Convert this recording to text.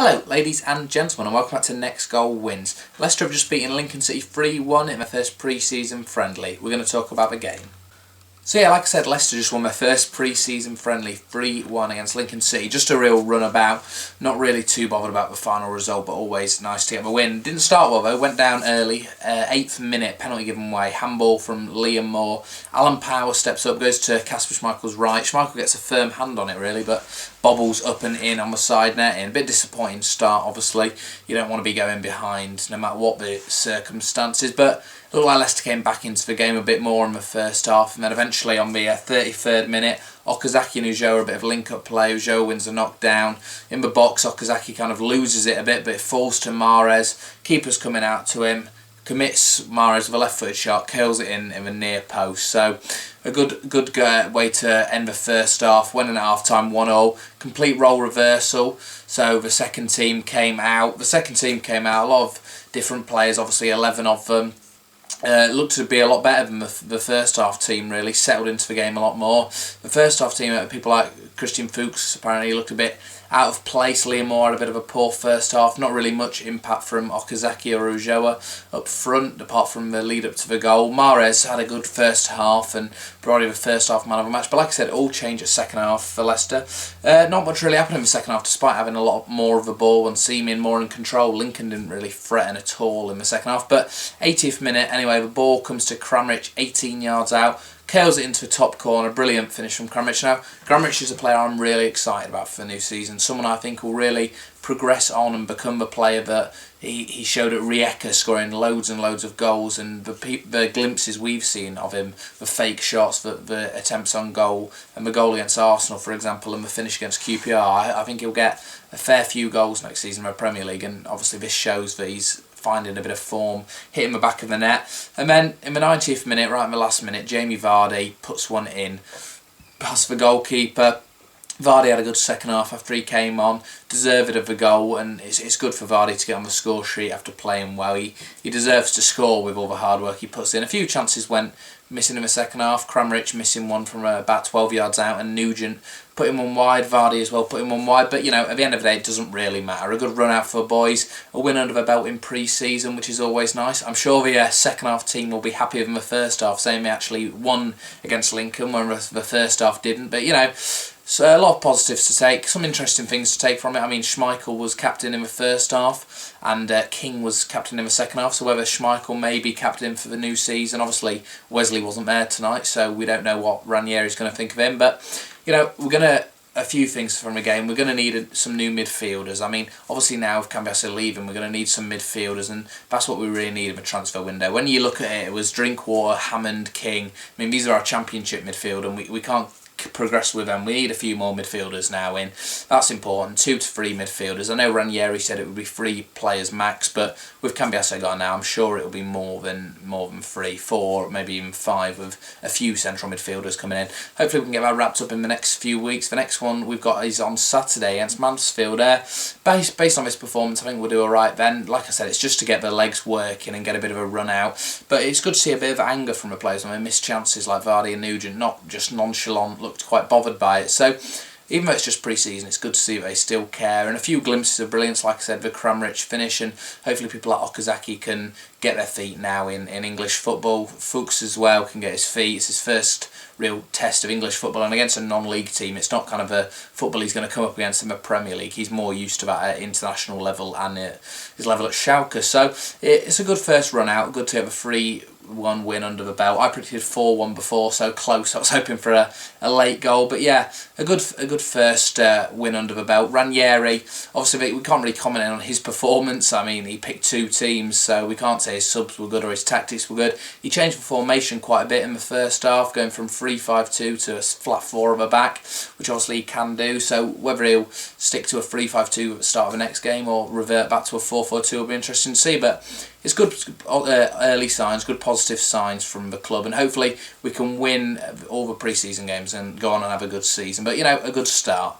Hello ladies and gentlemen, and welcome back to Next Goal Wins. Leicester have just beaten Lincoln City 3-1 in their first pre-season friendly. We're going to talk about the game. So yeah, like I said, Leicester just won their first pre-season friendly 3-1 against Lincoln City. Just a real runabout. Not really too bothered about the final result, but always nice to get the win. Didn't start well though, went down early. 8th minute, penalty given away. Handball from Liam Moore. Alan Power steps up, goes to Kasper Schmeichel's right. Schmeichel gets a firm hand on it really, but bobbles up and in on the side netting. A bit disappointing start, obviously. You don't want to be going behind no matter what the circumstances, but it looked like Leicester came back into the game a bit more in the first half, and then eventually on the 33rd minute, Okazaki and Ulloa, a bit of link-up play. Ulloa wins a knockdown. In the box, Okazaki kind of loses it a bit, but it falls to Mahrez. Keeper's coming out to him. Commits Mahrez with a left-footed shot, curls it in the near post. So a good way to end the first half. Went in at half-time 1-0. Complete role reversal. So the second team came out. A lot of different players, obviously 11 of them. Looked to be a lot better than the first half team, really. Settled into the game a lot more. The first half team, people like Christian Fuchs apparently looked a bit out of place. Liam Moore had a bit of a poor first half. Not really much impact from Okazaki or Ulloa up front, apart from the lead up to the goal. Mahrez had a good first half and probably the first half man of the match. But like I said, it all changed at second half for Leicester. Not much really happened in the second half, despite having a lot more of the ball and seeming more in control. Lincoln didn't really threaten at all in the second half. But 80th minute, anyway, the ball comes to Kramaric 18 yards out. Curls it into the top corner. Brilliant finish from Kramaric. Now, Kramaric is a player I'm really excited about for the new season. Someone I think will really progress on and become the player that he showed at Rijeka, scoring loads and loads of goals. And the glimpses we've seen of him, the fake shots, the attempts on goal, and the goal against Arsenal, for example, and the finish against QPR, I think he'll get a fair few goals next season in the Premier League. And obviously this shows that he's finding a bit of form, hitting the back of the net. And then in the 90th minute, right in the last minute, Jamie Vardy puts one in, past the goalkeeper. Vardy had a good second half after he came on, deserved of the goal, and it's good for Vardy to get on the score sheet after playing well. He deserves to score with all the hard work he puts in. A few chances went missing in the second half. Kramaric missing one from about 12 yards out, and Nugent putting one wide. Vardy as well putting one wide. But, you know, at the end of the day, it doesn't really matter. A good run out for the boys. A win under the belt in pre-season, which is always nice. I'm sure the second half team will be happier than the first half, saying they actually won against Lincoln when the first half didn't. But, you know, so a lot of positives to take, some interesting things to take from it. I mean, Schmeichel was captain in the first half and King was captain in the second half, so whether Schmeichel may be captain for the new season. Obviously, Wesley wasn't there tonight, so we don't know what Ranieri is going to think of him. But, you know, a few things from the game. We're going to need some new midfielders. I mean, obviously now with Cambiasso leaving, we're going to need some midfielders, and that's what we really need in the transfer window. When you look at it, it was Drinkwater, Hammond, King. I mean, these are our championship midfield, and we can't progress with them. We need a few more midfielders now in. That's important. 2 to 3 midfielders. I know Ranieri said it would be 3 players max, but with Cambiasso gone now, I'm sure it will be more than 3, 4, maybe even 5, with a few central midfielders coming in. Hopefully we can get that wrapped up in the next few weeks. The next one we've got is on Saturday against Mansfield. Based on this performance, I think we'll do alright then. Like I said, it's just to get the legs working and get a bit of a run out. But it's good to see a bit of anger from the players. I mean, missed chances like Vardy and Nugent, not just nonchalant, looked quite bothered by it. So even though it's just pre-season, it's good to see they still care. And a few glimpses of brilliance, like I said, the Kramaric finish, and hopefully people like Okazaki can get their feet now in English football. Fuchs as well can get his feet. It's his first real test of English football, and against a non-league team, it's not kind of a football he's going to come up against in the Premier League. He's more used to that at international level and his level at Schalke. So it's a good first run out. Good to have a 3-1 win under the belt. I predicted 4-1 before, so close. I was hoping for a late goal, but yeah, a good first win under the belt. Ranieri, obviously we can't really comment on his performance. I mean, he picked 2 teams, so we can't say his subs were good or his tactics were good. He changed the formation quite a bit in the first half, going from 3-5-2 to a flat 4 at the back, which obviously he can do. So whether he'll stick to a 3-5-2 at the start of the next game or revert back to a 4-4-2 will be interesting to see. But it's good early signs, good positive signs from the club, and hopefully we can win all the pre-season games and go on and have a good season. But, you know, a good start.